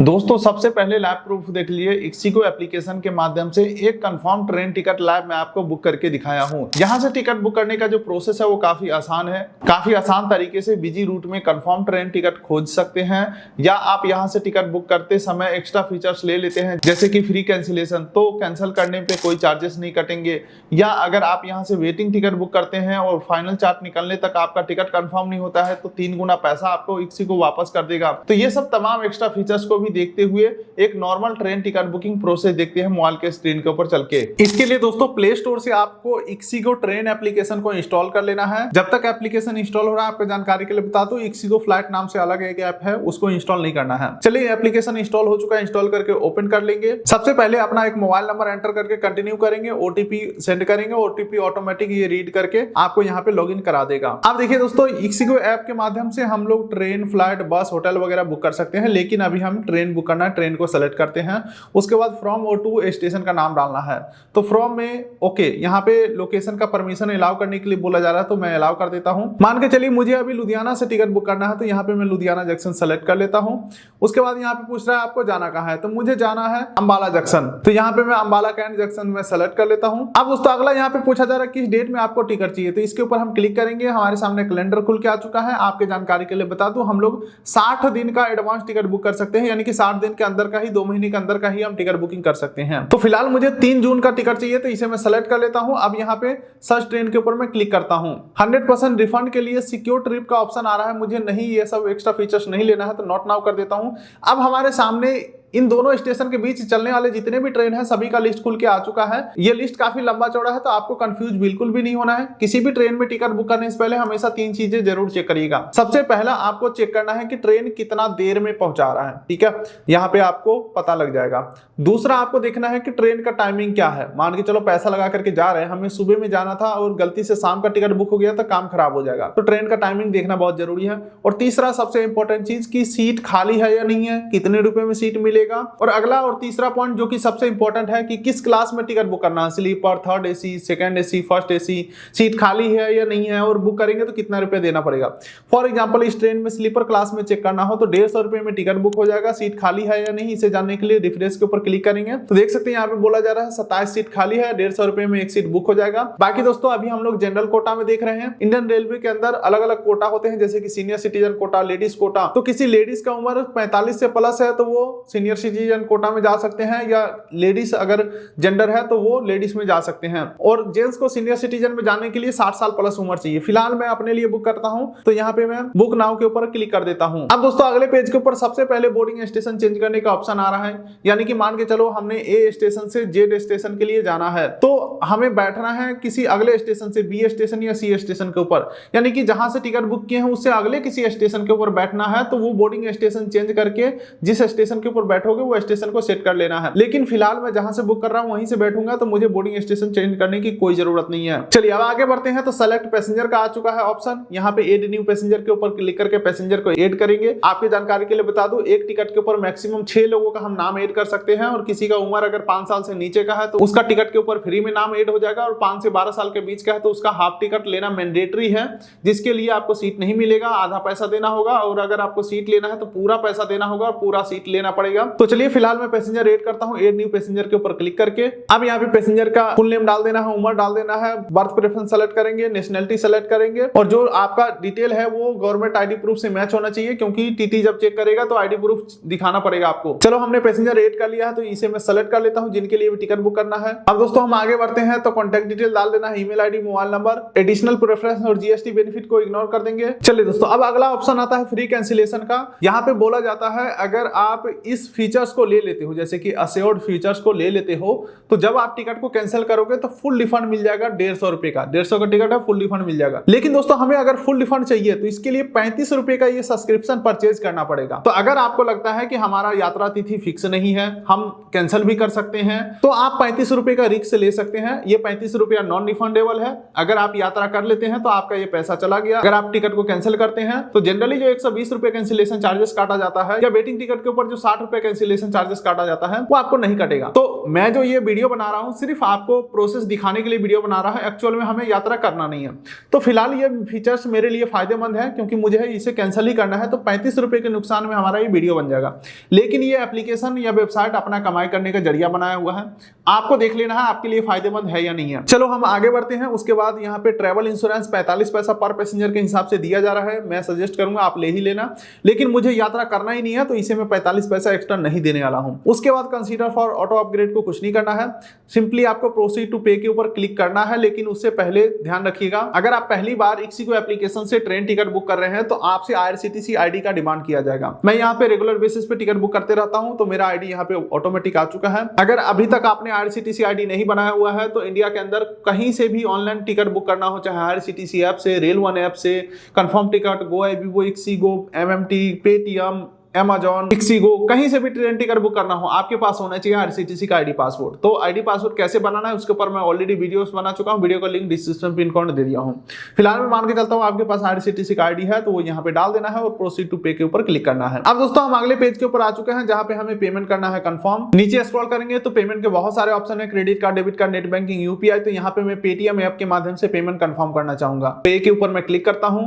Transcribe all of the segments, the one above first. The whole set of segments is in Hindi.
दोस्तों सबसे पहले लाइव प्रूफ देख लिए इक्सिगो एप्लीकेशन के माध्यम से एक कंफर्म ट्रेन टिकट लाइव मैं आपको बुक करके दिखाया हूं। यहां से टिकट बुक करने का जो प्रोसेस है वो काफी आसान है। काफी आसान तरीके से बिजी रूट में कंफर्म ट्रेन टिकट खोज सकते हैं, या आप यहां से टिकट बुक करते समय एक्स्ट्रा फीचर्स ले लेते हैं जैसे कि फ्री कैंसिलेशन, तो कैंसिल करने पे कोई चार्जेस नहीं कटेंगे। या अगर आप यहां से वेटिंग टिकट बुक करते हैं और फाइनल चार्ट निकलने तक आपका टिकट कंफर्म नहीं होता है तो 3 गुना पैसा आपको इक्सिगो वापस कर देगा। तो ये सब तमाम एक्स्ट्रा फीचर्स को भी देखते हुए एक normal train ticket booking process देखते हैं मोबाइल के स्क्रीन के ऊपर चल के। इसके लिए दोस्तों प्ले स्टोर से आपको इक्सिगो ट्रेन एप्लीकेशन को इंस्टॉल कर लेना है। जब तक एप्लीकेशन इंस्टॉल हो रहा है आपको जानकारी के लिए बता दूं, इक्सिगो फ्लाइट नाम से अलग एक ऐप है, उसको इंस्टॉल नहीं करना है। चलिए एप्लीकेशन इंस्टॉल हो चुका है, इंस्टॉल करके ओपन कर लेंगे। सबसे पहले अपना एक मोबाइल नंबर एंटर करके कंटिन्यू करेंगे, ओटीपी सेंड करेंगे, ओटीपी ऑटोमेटिक ये रीड करके आपको यहाँ पे लॉगिन करा देगा। अब देखिए दोस्तों, इक्सिगो ऐप के माध्यम से हम लोग ट्रेन, फ्लाइट, बस, होटल वगैरह बुक कर सकते हैं, लेकिन अभी हम ट्रेन बुक करना है। ट्रेन को सेलेक्ट करते हैं, उसके बाद फ्रॉम और टू स्टेशन का नाम डालना है। तो फ्रॉम में ओके, यहाँ पे लोकेशन का परमिशन अलाउ करने के लिए बोला जा रहा है, तो मैं अलाउ कर देता हूं। मान के चलिए मुझे अभी लुधियाना से टिकट बुक करना है, तो यहाँ पे मैं लुधियाना जंक्शन सेलेक्ट कर लेता हूं। उसके बाद यहाँ पे पूछ रहा है आपको जाना कहाँ है, तो मुझे जाना है अंबाला जंक्शन, तो यहाँ पे मैं अंबाला कैंट जंक्शन में सेलेक्ट कर लेता हूँ। अब दोस्तों अगला यहाँ पे पूछा जा रहा है किस डेट में आपको टिकट चाहिए, तो इसके ऊपर हम क्लिक करेंगे। हमारे सामने कैलेंडर खुल के आ चुका है। आपके जानकारी के लिए बता दूं, हम लोग 60 दिन का एडवांस टिकट बुक कर सकते हैं, यानी कि 60 दिन के अंदर का ही, 2 महीने के अंदर का ही हम टिकट बुकिंग कर सकते हैं। तो फिलहाल मुझे 3 जून का टिकट चाहिए, तो इसे मैं सेलेक्ट कर लेता हूं। अब यहाँ पे सर्च ट्रेन के ऊपर मैं क्लिक करता हूं। 100% रिफंड के लिए सिक्योर ट्रिप का ऑप्शन आ रहा है, मुझे नहीं, ये सब एक्स्ट्रा फीचर्स नहीं लेना है, तो नॉट नाउ कर देता हूं। अब हमारे सामने इन दोनों स्टेशन के बीच चलने वाले जितने भी ट्रेन हैं सभी का लिस्ट खुल के आ चुका है। ये लिस्ट काफी लंबा चौड़ा है, तो आपको कंफ्यूज बिल्कुल भी नहीं होना है। किसी भी ट्रेन में टिकट बुक करने से पहले हमेशा 3 चीजें जरूर चेक करिएगा। सबसे पहला आपको चेक करना है कि ट्रेन कितना देर में पहुंचा रहा है, ठीक है, यहाँ पे आपको पता लग जाएगा। दूसरा आपको देखना है कि ट्रेन का टाइमिंग क्या है। मान के चलो पैसा लगा करके जा रहे हैं, हमें सुबह में जाना था और गलती से शाम का टिकट बुक हो गया तो काम खराब हो जाएगा, तो ट्रेन का टाइमिंग देखना बहुत जरूरी है। और तीसरा सबसे इंपॉर्टेंट चीज की सीट खाली है या नहीं है, कितने रुपए में सीट मिलेगा। और अगला और तीसरा पॉइंट जो कि सबसे इंपॉर्टेंट है कि किस क्लास में टिकट बुक करना है, sleeper, third AC, second AC, first AC, seat खाली है या नहीं है, और बुक करेंगे तो कितना रुपया देना पड़ेगा। फॉर एग्जांपल इस ट्रेन में स्लीपर क्लास में चेक करना हो तो 150 रुपए में टिकट बुक हो जाएगा। सीट खाली है या नहीं इसे जानने के लिए रिफ्रेश के ऊपर क्लिक करेंगे, तो देख सकते हैं यहाँ पे बोला जा रहा है 27 सीट खाली है, 150 रुपए में एक सीट बुक हो जाएगा। बाकी दोस्तों अभी हम लोग जनरल कोटा में देख रहे हैं। इंडियन रेलवे के अंदर अलग अलग कोटा होते हैं, जैसे कि senior citizen quota, ladies quota. तो किसी लेडीज का उम्र 45 से प्लस है तो वो सीनियर सिटीजन कोटा में जा सकते हैं, या लेडीज अगर जेंडर है तो वो लेडीज में जा सकते हैं। और जेंट्स को सीनियर सिटीजन में जाने के लिए 60 साल प्लस उम्र चाहिए। फिलहाल मैं अपने लिए बुक करता हूं, तो यहाँ पे मैं बुक नाउ के ऊपर क्लिक कर देता हूं। अब दोस्तों अगले पेज के ऊपर सबसे पहले बोर्डिंग स्टेशन चेंज करने का ऑप्शन आ रहा है, यानी कि मान के चलो हमने ए स्टेशन से जेड स्टेशन के लिए जाना है, तो हमें बैठना है किसी अगले स्टेशन से, बी स्टेशन या सी स्टेशन के ऊपर, यानी कि जहां से टिकट बुक किए हैं उससे अगले किसी स्टेशन के ऊपर बैठना है। तो वो बोर्डिंग स्टेशन चेंज करके जिस स्टेशन के ऊपर बैठोगे वो स्टेशन को सेट कर लेना है। लेकिन फिलहाल मैं जहां से बुक कर रहा हूं वहीं से बैठूंगा, तो मुझे बोर्डिंग स्टेशन चेंज करने की कोई जरूरत नहीं है। चलिए अब आगे बढ़ते हैं। तो सेलेक्ट पैसेंजर का आ चुका है ऑप्शन, यहाँ पे एड न्यू पैसेंजर के ऊपर क्लिक करके पैसेंजर को ऐड करेंगे। आपकी जानकारी के लिए बता दूं, एक टिकट के ऊपर मैक्सिमम 6 लोगों का हम नाम ऐड कर सकते हैं, और किसी का उम्र अगर 5 साल से नीचे का है तो उसका टिकट के ऊपर फ्री में नाम ऐड हो जाएगा, और 5 से 12 साल के बीच का है तो उसका हाफ टिकट लेना मैंडेटरी है, जिसके लिए आपको सीट नहीं मिलेगा, आधा पैसा देना होगा। और अगर आपको सीट लेना है तो पूरा पैसा देना होगा और पूरा सीट लेना पड़ेगा। तो चलिए फिलहाल मैं पैसेंजर ऐड करता हूं, ऐड न्यू पैसेंजर के ऊपर क्लिक करके। अब यहाँ पे पैसेंजर का फुल नेम डाल देना है, उम्र डाल देना है, बर्थ प्रेफरेंस सेलेक्ट करेंगे, नेशनलिटी सेलेक्ट करेंगे, और जो आपका डिटेल है वो गवर्नमेंट आईडी प्रूफ से मैच होना चाहिए, क्योंकि टीटी जब चेक करेगा तो आईडी प्रूफ दिखाना पड़ेगा आपको। चलो हमने पैसेंजर ऐड कर लिया है, तो इसे मैं सेलेक्ट कर लेता हूं जिनके लिए भी टिकट बुक करना है। अब दोस्तों हम आगे बढ़ते हैं। तो कॉन्टैक्ट डिटेल डाल देना है, email ID, mobile number, additional preference और जीएसटी बेनिफिट को इग्नोर कर देंगे। चलिए दोस्तों अब अगला ऑप्शन आता है फ्री कैंसिलेशन का। यहाँ पे बोला जाता है अगर आप इस फीचर्स को ले लेते हो, जैसे कि अश्योर्ड फीचर्स को ले लेते हो, तो जब आप टिकट को कैंसिल करोगे तो फुल रिफंड मिल जाएगा 150 रुपए का। 150 का टिकट है, फुल रिफंड मिल जाएगा। लेकिन दोस्तों हमें अगर फुल रिफंड चाहिए तो इसके लिए 35 रुपए का ये सब्सक्रिप्शन परचेज करना पड़ेगा। तो अगर आपको लगता है कि हमारा यात्रा तिथि फिक्स नहीं है, हम कैंसिल भी कर सकते हैं, तो आप 35 रुपए का रिस्क ले सकते हैं। ये 35 रुपया नॉन रिफंडेबल है। अगर आप यात्रा कर लेते हैं तो आपका ये पैसा चला गया। अगर आप टिकट को कैंसिल करते हैं तो जनरली जो 120 रुपए कैंसिलेशन चार्जेस काटा जाता है, या वेटिंग टिकट के ऊपर जो 60 रुपए कैंसिलेशन चार्जेस काटा जाता है वो आपको नहीं कटेगा। तो मैं जो ये वीडियो बना रहा हूँ सिर्फ आपको प्रोसेस दिखाने के लिए वीडियो बना रहा है, एक्चुअल में हमें यात्रा करना नहीं है। तो फिलहाल ये फीचर्स मेरे लिए फायदेमंद है क्योंकि मुझे इसे कैंसिल ही करना है, तो 35 रुपए के नुकसान में हमारा ये वीडियो बन जाएगा। लेकिन ये एप्लीकेशन या वेबसाइट अपना कमाई करने का जरिया बनाया हुआ है, आपको देख लेना है आपके लिए फायदेमंद है या नहीं है। चलो हम आगे बढ़ते हैं। उसके बाद यहाँ पे ट्रैवल इंश्योरेंस 45 पैसा पर पैसेंजर के हिसाब से दिया जा रहा है। मैं सजेस्ट करूंगा आप ले ही लेना, लेकिन मुझे यात्रा करना ही नहीं है तो इसे मैं 45 पैसा एक्स्ट्रा नहीं देने वाला हूं। उसके बाद कंसीडर फॉर ऑटो अपग्रेड को कुछ नहीं करना है, सिंपली आपको प्रोसीड टू पे के ऊपर क्लिक करना है। लेकिन उससे पहले ध्यान रखिएगा, अगर आप पहली बार ixigo एप्लीकेशन से ट्रेन टिकट बुक कर रहे हैं तो आपसे IRCTC आईडी का डिमांड किया जाएगा। मैं यहाँ पे रेगुलर बेसिस पे टिकट बुक करते रहता हूँ तो मेरा आईडी यहाँ पे ऑटोमेटिक आ चुका है। अगर अभी तक आपने IRCTC आईडी नहीं बनाया हुआ है तो इंडिया के अंदर कहीं से भी ऑनलाइन टिकट बुक करना हो, चाहे IRCTC ऐप से, रेल वन ऐप से, confirm ticket, Goibibo, ixigo, MMT, Paytm, Amazon, ixigo, कहीं से भी ट्रेन टिकट बुक करना हो आपके पास होना चाहिए IRCTC का आईडी पासवर्ड। तो आईडी पासवर्ड कैसे बनाना है उसके ऊपर मैं ऑलरेडी वीडियोस बना चुका हूं, वीडियो का लिंक डिस्क्रिप्शन पिन कोड दे दिया हूं। फिलहाल मैं मान के चलता हूं आपके पास IRCTC का आईडी है तो वो यहाँ पे डाल देना है और प्रोसीड टू पे के ऊपर क्लिक करना है। अब दोस्तों हम अगले पेज के ऊपर आ चुके हैं जहां पे हमें पेमेंट करना है कंफर्म। नीचे स्क्रॉल करेंगे तो पेमेंट के बहुत सारे ऑप्शन है, credit card, debit card, net banking, UPI. तो यहाँ पे मैं पेटीएम ऐप के माध्यम से पेमेंट कंफर्म करना चाहूंगा। पे के ऊपर मैं क्लिक करता हूं।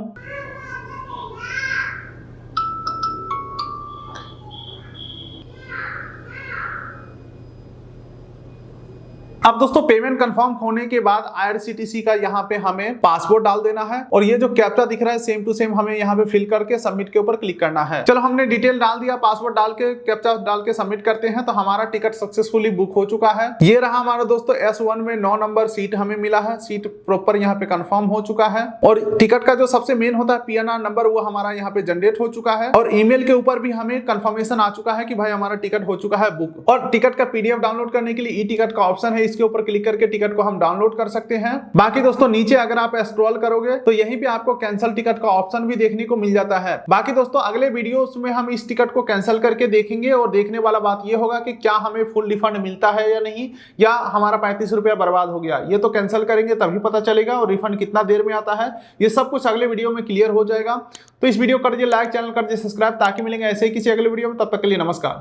अब दोस्तों पेमेंट कंफर्म होने के बाद IRCTC का यहाँ पे हमें पासवर्ड डाल देना है और ये जो कैप्चा दिख रहा है सेम टू सेम हमें यहाँ पे फिल करके सबमिट के ऊपर क्लिक करना है। चलो हमने डिटेल डाल दिया, पासवर्ड डाल के कैप्चा डाल के सबमिट करते हैं तो हमारा टिकट सक्सेसफुली बुक हो चुका है। ये रहा हमारा दोस्तों S1 में 9 नंबर सीट हमें मिला है, सीट प्रॉपर यहाँ पे कंफर्म हो चुका है। और टिकट का जो सबसे मेन होता है PNR नंबर वो हमारा यहाँ पे जनरेट हो चुका है और ईमेल के ऊपर भी हमें कंफर्मेशन आ चुका है कि भाई हमारा टिकट हो चुका है बुक। और टिकट का PDF डाउनलोड करने के लिए ई-टिकट का ऑप्शन है, इसके ऊपर क्लिक करके टिकट को हम डाउनलोड कर सकते हैं। बाकी दोस्तों नीचे अगर आप स्क्रॉल करोगे तो यहीं पे आपको कैंसिल टिकट का ऑप्शन भी देखने को मिल जाता है। बाकी दोस्तों अगले वीडियोस में हम इस टिकट को कैंसिल करके देखेंगे और देखने वाला बात ये होगा कि क्या हमें फुल रिफंड मिलता है या नहीं, या हमारा 35 रुपया बर्बाद हो गया। ये तो कैंसिल करेंगे तभी पता चलेगा और रिफंड कितना देर में आता है ये सब कुछ अगले वीडियो में क्लियर हो जाएगा। तो इस वीडियो कर दीजिए लाइक, चैनल कर दीजिए सब्सक्राइब ताकि मिलेंगे ऐसे ही किसी अगले वीडियो में। तब तक के लिए नमस्कार।